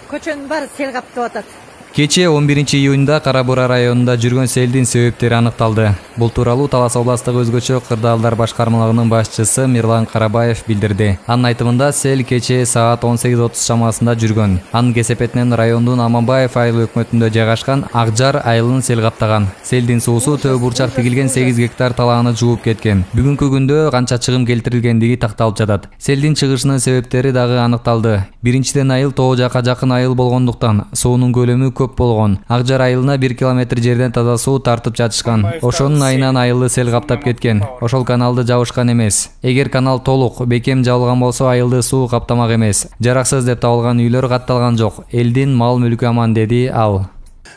көчөнүн баары сел каптап атат. Кечээ 11-июнда Кара Бура районунда жүргөн селдин себептери аныкталды. Бул тууралуу Талас областык өзгөчө кырдаалдар башкармалыгынын башчысы Мирлан Карабаев билдирди. Анын айтымында сел кечээ саат 18:30 чамасында жүргөн. Анын кесепетинен райондун Аманбаев айыл өкмөтүндө жайгашкан Акжар айылын сел каптаган. Селдин суусу төө бурчак тигилген 8 гектар талааны жууп кеткен. Бүгүнкү күндө канча чыгым келтирилгендиги такталып жатат. Селдин чыгышынын себептери дагы аныкталды. Биринчиден айыл тоо жакка жакын айыл болгондуктан суунун көлөмү көп болгон. Акжар айылына 1 километр жерден таза суу тартып жатышкан. Ошонун айынан айылды сел каптап кеткен. Ошол каналды жабышкан эмес. Эгер канал толук, бекем жабылган болсо айылды суу каптамак эмес. Жараксыз деп табылган үйлөр катталган жок. Элдин мал мүлкү аман, деди ал.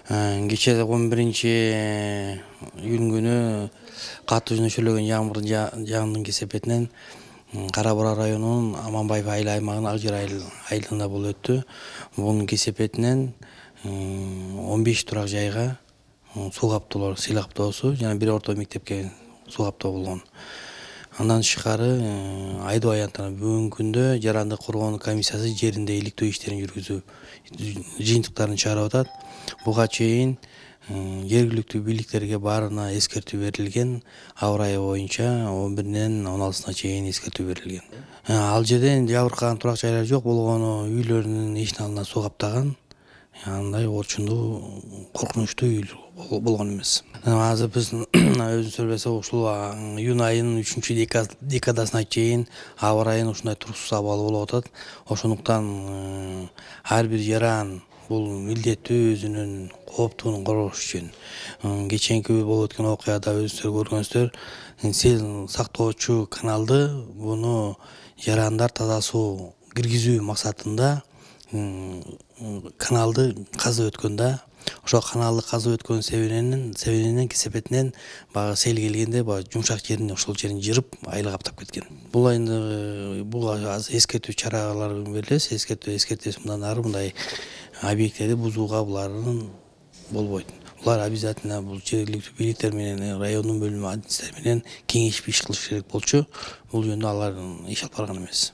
Кечээ 11-июнь күнү катуу нөшөлөгөн жаамыр жаандын кесепетинен Кара Бура районунун Аманбаев айыл аймагынын Акжар айылында бул өттү. Бунун кесепетинен 15 турак жайга суу каптоолор, сел каптоосу жана бир орто мектепке суу каптоо болгон. Андан тышкары айдоо аянтына бүгүнкү күндө жарандык коргоонун комиссиясы жеринде иликтөө иштерин жүргүзүп, жыйынтыктарын чыгарып атат. Буга чейин жергиликтүү бийликтерге баарына эскертүү берилген. Аба ырайы боюнча 11-ден 16-сына чейин эскертүү берилген. Ал жерден жабыркаган турак жайлар жок болгону үйлөрүнүн эшигин алдына суу каптаган. Андай орчундуу, коркунучтуу үй болгон эмес. Азыр биз өзүбүз билсек ушул июнь айынын 3-декадасына чейин аба ырайынын ушундай туруксуз абалы болуп атат. Ошондуктан ар бир жаран бул милдеттүү өзүнүн кооптугун коргош үчүн. Кечээки болуп өткөн окуяда өзүңүздөр көргөнсүздөр, сел сактоочу каналды буну жарандар таза суу киргизүү максатында каналды казып өткөн да. Ошо каналды казып өткөн себебинен кесепетинен баягы сел келгенде баягы жумшак жерин, ошол жерин жырып айыл каптап кеткен. Бул айында азыр эскертүү чаралары берилет. Эскертебиз мындан ары мындай объекттерди бузууга булардын болбойт. Булар обязательно бул жергиликтүү бийликтер менен, райондун бөлүм администрациялары менен кеңешип иш кылыш керек болчу. Бул жөнүндө алар иш алып барган эмес.